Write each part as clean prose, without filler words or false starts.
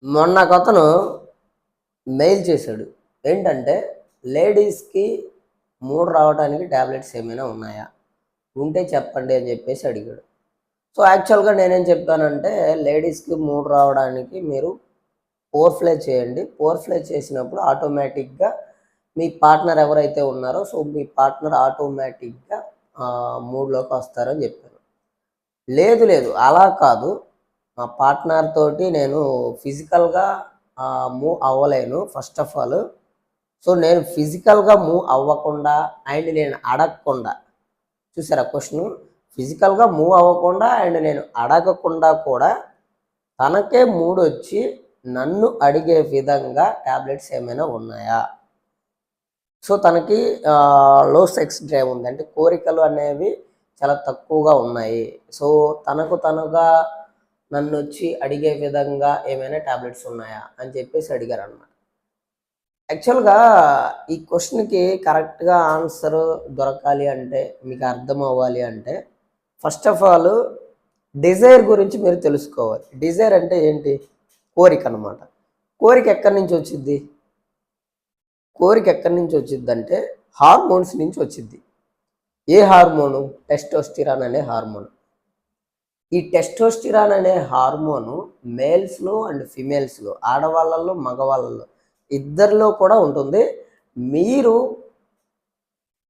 మొన్న ఒకతను మెయిల్ చేశాడు. ఏంటంటే, లేడీస్‌కి మూడ్ రావడానికి టాబ్లెట్స్ ఏమైనా ఉన్నాయా? ఉంటే చెప్పండి అని చెప్పేసి అడిగాడు. సో, యాక్చువల్‌గా నేనేం చెప్పానంటే, లేడీస్‌కి మూడ్ రావడానికి మీరు ఫోర్‌ప్లే చేయండి. ఫోర్‌ప్లే చేసినప్పుడు ఆటోమేటిక్‌గా మీ పార్ట్నర్ ఎవరైతే ఉన్నారో, సో, మీ పార్ట్నర్ ఆటోమేటిక్‌గా మూడ్‌లోకి వస్తారని చెప్పాను. లేదు, లేదు. అలా కాదు. మా పార్ట్నర్ తోటి నేను ఫిజికల్‌గా మూవ్ అవ్వలేను ఫస్ట్ ఆఫ్ ఆల్. సో, నేను ఫిజికల్‌గా మూవ్ అవ్వకుండా అండ్ నేను అడగకుండా చూసారా క్వెషను? ఫిజికల్‌గా మూవ్ అవ్వకుండా అండ్ నేను అడగకుండా కూడా తనకే మూడొచ్చి నన్ను అడిగే విధంగా టాబ్లెట్స్ ఏమైనా ఉన్నాయా? సో, తనకి లో సెక్స్ డ్రైవ్ ఉంది. అంటే కోరికలు అనేవి చాలా తక్కువగా ఉన్నాయి. సో, తనకు తనుగా నన్నొచ్చి అడిగే విధంగా ఏమైనా టాబ్లెట్స్ ఉన్నాయా? అని చెప్పేసి అడిగారనమాట. యాక్చువల్‌గా ఈ క్వెషన్‌కి కరెక్ట్‌గా ఆన్సర్ దొరకాలి అంటే, మీకు అర్థం అవ్వాలి అంటే, ఫస్ట్ ఆఫ్ ఆల్ డిజైర్ గురించి మీరు తెలుసుకోవాలి. డిజైర్ అంటే ఏంటి? కోరికనమాట. కోరిక ఎక్కడి నుంచి వచ్చిద్ది? కోరిక ఎక్కడి నుంచి వచ్చిద్దంటే హార్మోన్స్ నుంచి వచ్చిద్ది. ఏ హార్మోను? టెస్టోస్టిరాన్ అనే హార్మోన్. ఈ టెస్టోస్టిరాన్ అనే హార్మోను మేల్స్‌లో అండ్ ఫిమేల్స్‌లో, ఆడవాళ్ళలో, మగవాళ్ళలో ఇద్దరిలో కూడా ఉంటుంది. మీరు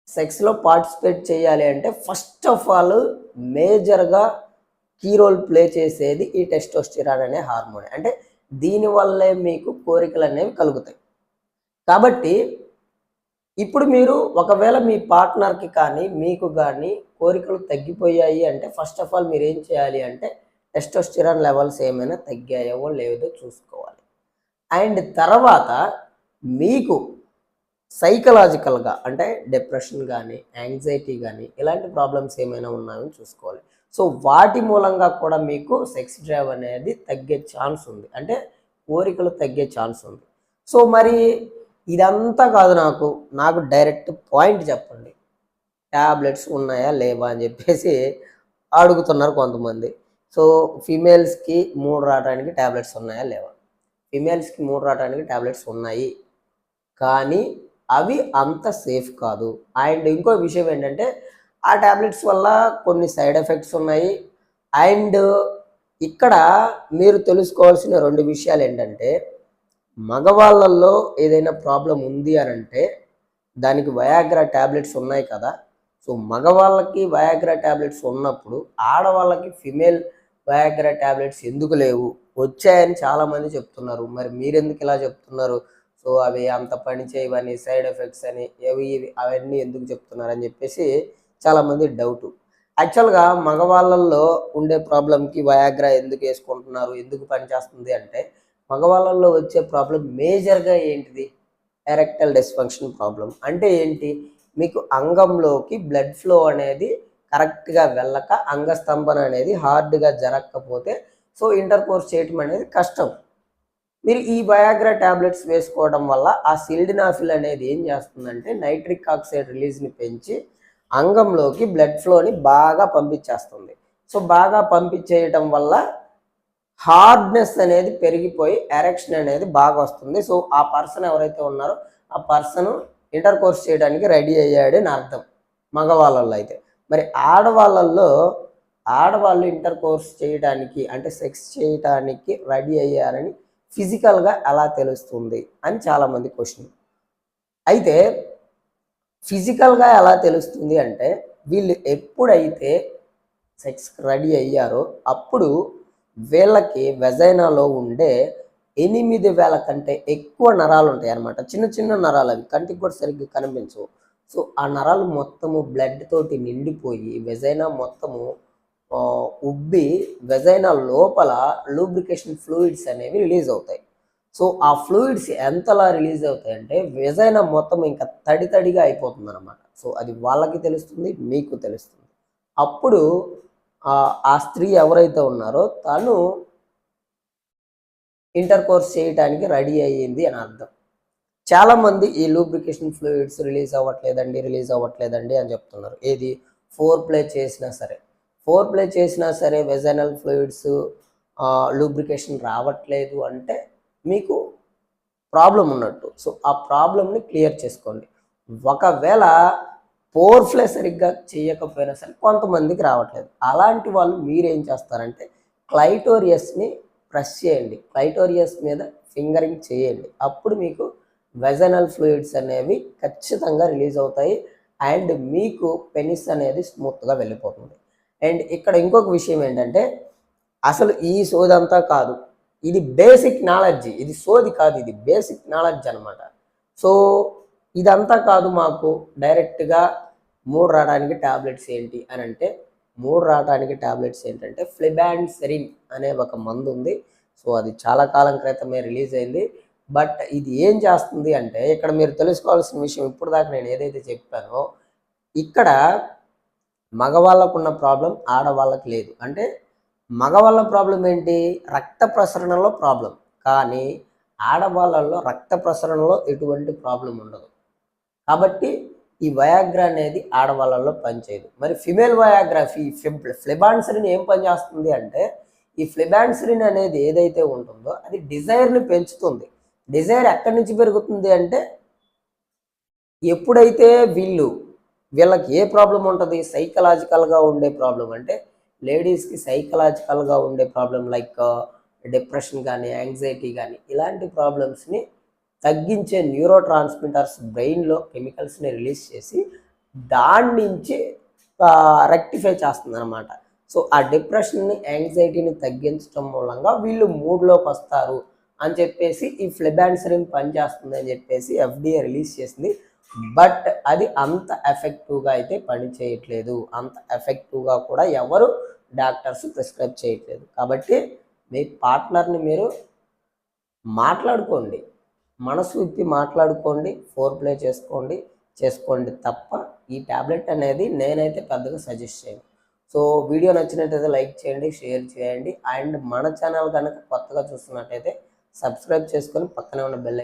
సెక్స్‌లో పార్టిసిపేట్ చేయాలి అంటే ఫస్ట్ ఆఫ్ ఆల్ మేజర్‌గా కీ రోల్ ప్లే చేసేది ఈ టెస్టోస్టిరాన్ అనే హార్మోనే. అంటే దీనివల్లే మీకు కోరికలనేవి కలుగుతాయి. కాబట్టి ఇప్పుడు మీరు ఒకవేళ మీ పార్ట్నర్‌కి కానీ, మీకు గానీ కోరికలు తగ్గిపోయాయి అంటే ఫస్ట్ ఆఫ్ ఆల్ మీరేం చేయాలి అంటే టెస్టోస్టిరాన్ లెవెల్స్ ఏమైనా తగ్గాయో లేదో చూసుకోవాలి. అండ్ తర్వాత మీకు సైకలాజికల్‌గా అంటే డిప్రెషన్ గానీ, యాంగ్జైటీ గానీ ఇలాంటి ప్రాబ్లమ్స్ ఏమైనా ఉన్నాయో చూసుకోవాలి. సో, వాటి మూలంగా కూడా మీకు సెక్స్ డ్రైవ్ అనేది తగ్గే ఛాన్స్ ఉంది. అంటే కోరికలు తగ్గే ఛాన్స్ ఉంది. సో, మరి ఇదంతా కాదు నాకు డైరెక్ట్ పాయింట్ చెప్పండి. టాబ్లెట్స్ ఉన్నాయా? లేవా? అని జెప్పేసి అడుగుతున్నారు కొంతమంది. సో, ఫీమేల్స్‌కి మూడ్ రావడానికి టాబ్లెట్స్ ఉన్నాయా? లేవా? ఫీమేల్స్‌కి మూడ్ రావడానికి టాబ్లెట్స్ ఉన్నాయి. కానీ అవి అంత సేఫ్ కాదు. అండ్ ఇంకో విషయం ఏంటంటే, ఆ టాబ్లెట్స్ వల్ల కొన్ని సైడ్ ఎఫెక్ట్స్ ఉన్నాయి. అండ్ ఇక్కడ మీరు తెలుసుకోవాల్సిన 2 విషయాలేంటంటే, మగవాళ్ళల్లో ఏదైనా ప్రాబ్లమ్ ఉంది అనంటే, దానికి వయాగ్రా టాబ్లెట్స్ ఉన్నాయి కదా! సో, మగవాళ్ళకి వయాగ్రా టాబ్లెట్స్ ఉన్నప్పుడు, ఆడవాళ్ళకి ఫిమేల్ వయాగ్రా టాబ్లెట్స్ ఎందుకు లేవు? వచ్చాయని చాలామంది చెప్తున్నారు. మరి మీరెందుకు ఇలా చెప్తున్నారు? సో, అవి అంత పని చేయవని, సైడ్ ఎఫెక్ట్స్ అని, ఇవి అవన్నీ ఎందుకు చెప్తున్నారని చెప్పేసి చాలామంది డౌటు. యాక్చువల్‌గా మగవాళ్ళల్లో ఉండే ప్రాబ్లమ్‌కి వయాగ్రా ఎందుకేసుకుంటున్నారు? ఎందుకు పనిచేస్తుంది అంటే, మగవాళ్ళల్లో వచ్చే ప్రాబ్లమ్ మేజర్‌గా ఏంటిది? Erectile dysfunction problem. అంటే ఏంటి? మీకు అంగంలోకి బ్లడ్ ఫ్లో అనేది కరెక్ట్‌గా వెళ్ళక, అంగస్తంభన అనేది హార్డ్‌గా జరగకపోతే, సో, ఇంటర్‌కోర్స్ చేయటం అనేది కష్టం. మీరు ఈ వయాగ్రా టాబ్లెట్స్ వేసుకోవడం వల్ల ఆ సిల్డినాఫిల్ అనేది ఏం చేస్తుందంటే నైట్రిక్ ఆక్సైడ్ రిలీజ్‌ని పెంచి అంగంలోకి బ్లడ్ ఫ్లోని బాగా పంపించేస్తుంది. సో, బాగా పంపించేయటం వల్ల హార్డ్‌నెస్ అనేది పెరిగిపోయి ఎరెక్షన్ అనేది బాగా వస్తుంది. సో, ఆ పర్సన్ ఎవరైతే ఉన్నారో ఆ పర్సన్ ఇంటర్‌కోర్స్ చేయడానికి రెడీ అయ్యాడని అర్థం. మగవాళ్ళలో అయితే. మరి ఆడవాళ్ళల్లో ఆడవాళ్ళు ఇంటర్‌కోర్స్ చేయడానికి అంటే సెక్స్ చేయటానికి రెడీ అయ్యారని ఫిజికల్‌గా ఎలా తెలుస్తుంది అని చాలామంది క్వెషన్. అయితే ఫిజికల్‌గా ఎలా తెలుస్తుంది అంటే వీళ్ళు ఎప్పుడైతే సెక్స్‌కి రెడీ అయ్యారో అప్పుడు వీళ్ళకి వెజైనాలో ఉండే 8,000 కంటే ఎక్కువ నరాలుంటాయన్నమాట. చిన్న చిన్న నరాలవి కంటికి కూడా సరిగ్గా కనిపించవు. సో, ఆ నరాలు మొత్తము బ్లడ్ తోటి నిండిపోయి వెజైనా మొత్తము ఉబ్బి వెజైనా లోపల లూబ్రికేషన్ ఫ్లూయిడ్స్ అనేవి రిలీజ్ అవుతాయి. సో, ఆ ఫ్లూయిడ్స్ ఎంతలా రిలీజ్ అవుతాయంటే వెజైనా మొత్తం ఇంకా తడి తడిగా అయిపోతుందనమాట. సో, అది వాళ్ళకి తెలుస్తుంది, మీకు తెలుస్తుంది. అప్పుడు ఆ స్త్రీ ఎవరైతే ఉన్నారో తను ఇంటర్‌కోర్స్ చేయటానికి రెడీ అయ్యింది అని అర్థం. చాలామంది ఈ లూబ్రికేషన్ ఫ్లూయిడ్స్ రిలీజ్ అవ్వట్లేదండి అని చెప్తున్నారు. ఏది ఫోర్ ప్లే చేసినా సరే. ఫోర్ ప్లే చేసినా సరే వెజైనల్ ఫ్లూయిడ్స్ లూబ్రికేషన్ రావట్లేదు అంటే మీకు ప్రాబ్లం ఉన్నట్టు. సో ఆ ప్రాబ్లమ్ని క్లియర్ చేసుకోండి. ఒకవేళ పోర్ఫ్లే సరిగ్గా చేయకపోయినా సరే కొంతమందికి రావట్లేదు. అలాంటి వాళ్ళు మీరేం చేస్తారంటే క్లైటోరియస్ని ప్రెస్ చేయండి. క్లైటోరియస్ మీద ఫింగరింగ్ చేయండి. అప్పుడు మీకు వెజనల్ ఫ్లూయిడ్స్ అనేవి ఖచ్చితంగా రిలీజ్ అవుతాయి అండ్ మీకు పెనిస్ అనేది స్మూత్గా వెళ్ళిపోతుంది. అండ్ ఇక్కడ ఇంకొక విషయం ఏంటంటే అసలు ఈ సోదంతా కాదు, ఇది బేసిక్ నాలెడ్జ్. ఇది సోది కాదు, ఇది బేసిక్ నాలెడ్జ్ అనమాట. సో ఇదంతా కాదు, మాకు డైరెక్ట్గా మూడు రావడానికి ట్యాబ్లెట్స్ ఏంటి అని అంటే మూడు రావడానికి ట్యాబ్లెట్స్ ఏంటంటే ఫ్లిబాండ్సెరిన్ అనే ఒక మందు ఉంది. సో అది చాలా కాలం క్రితమే రిలీజ్ అయింది. బట్ ఇది ఏం చేస్తుంది అంటే ఇక్కడ మీరు తెలుసుకోవాల్సిన విషయం, ఇప్పుడు దాకా నేను ఏదైతే చెప్పానో ఇక్కడ మగవాళ్ళకున్న ప్రాబ్లం ఆడవాళ్ళకి లేదు. అంటే మగవాళ్ళ ప్రాబ్లం ఏంటి, రక్త ప్రసరణలో ప్రాబ్లం, కానీ ఆడవాళ్ళల్లో రక్త ప్రసరణలో ఎటువంటి ప్రాబ్లం ఉండదు. కాబట్టి ఈ వయాగ్రా అనేది ఆడవాళ్ళల్లో పనిచేయదు. మరి ఫిమేల్ వయాగ్రా ఫ్లిబాండ్సెరిన్ ఏం పని చేస్తుంది అంటే ఈ ఫ్లిబాండ్సెరిన్ అనేది ఏదైతే ఉంటుందో అది డిజైర్ని పెంచుతుంది. డిజైర్ ఎక్కడి నుంచి పెరుగుతుంది అంటే ఎప్పుడైతే వీళ్ళకి ఏ ప్రాబ్లం ఉంటుంది, సైకలాజికల్గా ఉండే ప్రాబ్లం, అంటే లేడీస్కి సైకలాజికల్గా ఉండే ప్రాబ్లం లైక్ డిప్రెషన్ కానీ యాంగ్జైటీ కానీ ఇలాంటి ప్రాబ్లమ్స్ని తగ్గించే న్యూరో ట్రాన్స్మిటర్స్ బ్రెయిన్లో కెమికల్స్ని రిలీజ్ చేసి దాని నుంచి రెక్టిఫై చేస్తుంది అనమాట. సో ఆ డిప్రెషన్ని యాంగ్జైటీని తగ్గించడం మూలంగా వీళ్ళు మూడ్లోకి వస్తారు అని చెప్పేసి ఈ ఫ్లిబాండ్సెరిన్ పనిచేస్తుంది అని చెప్పేసి FDA రిలీజ్ చేసింది. బట్ అది అంత ఎఫెక్టివ్గా అయితే పని చేయట్లేదు. అంత ఎఫెక్టివ్గా కూడా ఎవరు డాక్టర్స్ ప్రిస్క్రైబ్ చేయట్లేదు. కాబట్టి మీ పార్ట్నర్ని మీరు మాట్లాడుకోండి, మనసు విప్పి మాట్లాడుకోండి, ఫోర్ప్లే చేసుకోండి తప్ప ఈ ట్యాబ్లెట్ అనేది నేనైతే పెద్దగా సజెస్ట్ చేయను. సో వీడియో నచ్చినట్టయితే లైక్ చేయండి, షేర్ చేయండి అండ్ మన ఛానల్ కనుక కొత్తగా చూస్తున్నట్టయితే సబ్స్క్రైబ్ చేసుకొని పక్కనే ఉన్న బెల్